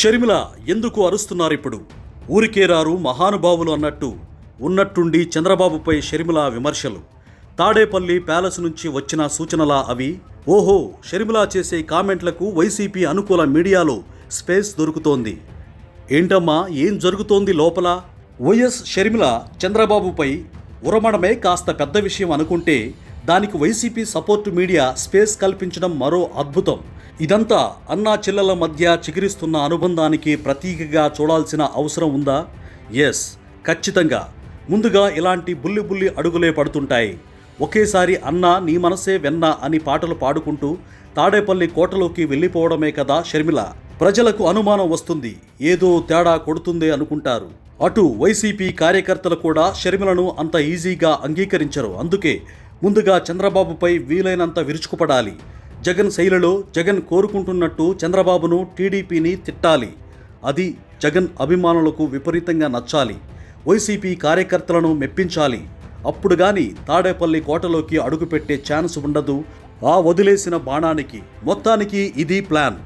షర్మిల ఎందుకు అరుస్తున్నారిప్పుడు? ఊరికే రారు మహానుభావులు అన్నట్టు ఉన్నట్టుండి చంద్రబాబుపై షర్మిల విమర్శలు. తాడేపల్లి ప్యాలెస్ నుంచి వచ్చిన సూచనలా అవి? ఓహో, షర్మిల చేసే కామెంట్లకు వైసీపీ అనుకూల మీడియాలో స్పేస్ దొరుకుతోంది. ఏంటమ్మా, ఏం జరుగుతోంది లోపల? వైఎస్ షర్మిల చంద్రబాబుపై ఉరమడమే కాస్త పెద్ద విషయం అనుకుంటే, దానికి వైసీపీ సపోర్ట్ మీడియా స్పేస్ కల్పించడం మరో అద్భుతం. ఇదంతా అన్నా చెల్లెల మధ్య చిగురిస్తున్న అనుబంధానికి ప్రతీకగా చూడాల్సిన అవసరం ఉందా? ఎస్, ఖచ్చితంగా. ముందుగా ఇలాంటి బుల్లి అడుగులే పడుతుంటాయి. ఒకేసారి అన్నా నీ మనసే వెన్న అని పాటలు పాడుకుంటూ తాడేపల్లి కోటలోకి వెళ్ళిపోవడమే కదా షర్మిల. ప్రజలకు అనుమానం వస్తుంది, ఏదో తేడా కొడుతుందే అనుకుంటారు. అటు వైసీపీ కార్యకర్తలు కూడా షర్మిలను అంత ఈజీగా అంగీకరించరు. అందుకే ముందుగా చంద్రబాబుపై వీలైనంత విరుచుకుపడాలి. జగన్ శైలిలో జగన్ కోరుకుంటున్నట్టు చంద్రబాబును, టీడీపీని తిట్టాలి. అది జగన్ అభిమానులకు విపరీతంగా నచ్చాలి. వైసీపీ కార్యకర్తలను మెప్పించాలి. అప్పుడు గాని తాడేపల్లి కోటలోకి అడుగుపెట్టే ఛాన్స్ ఉండదు ఆ వదిలేసిన బాణానికి. మొత్తానికి ఇది ప్లాన్.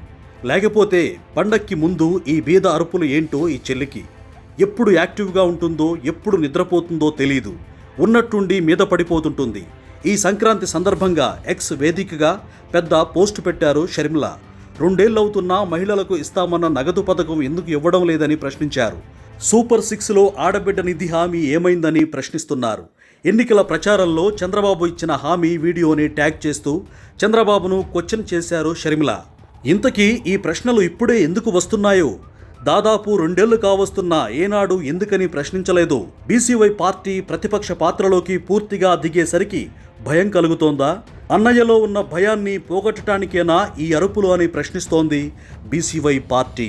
లేకపోతే పండక్కి ముందు ఈ బీద అరుపులు ఏంటో ఈ చెల్లికి. ఎప్పుడు యాక్టివ్గా ఉంటుందో, ఎప్పుడు నిద్రపోతుందో తెలీదు. ఉన్నట్టుండి మీద పడిపోతుంటుంది. ఈ సంక్రాంతి సందర్భంగా ఎక్స్ వేదికగా పెద్ద పోస్టు పెట్టారు షర్మిల. 2 ఏళ్లవుతున్నా మహిళలకు ఇస్తామన్న నగదు పథకం ఎందుకు ఇవ్వడం లేదని ప్రశ్నించారు. సూపర్ 6లో ఆడబిడ్డ నిధి హామీ ఏమైందని ప్రశ్నిస్తున్నారు. ఎన్నికల ప్రచారంలో చంద్రబాబు ఇచ్చిన హామీ వీడియోని ట్యాగ్ చేస్తూ చంద్రబాబును క్వశ్చన్ చేశారు షర్మిల. ఇంతకీ ఈ ప్రశ్నలు ఇప్పుడే ఎందుకు వస్తున్నాయో? దాదాపు 2 ఏళ్లు కావస్తున్నా ఏనాడు ఎందుకని ప్రశ్నించలేదు. బీసీవై పార్టీ ప్రతిపక్ష పాత్రలోకి పూర్తిగా దిగేసరికి భయం కలుగుతోందా? అన్నయ్యలో ఉన్న భయాన్ని పోగొట్టడానికేనా ఈ అరుపులు అని ప్రశ్నిస్తోంది బీసీవై పార్టీ.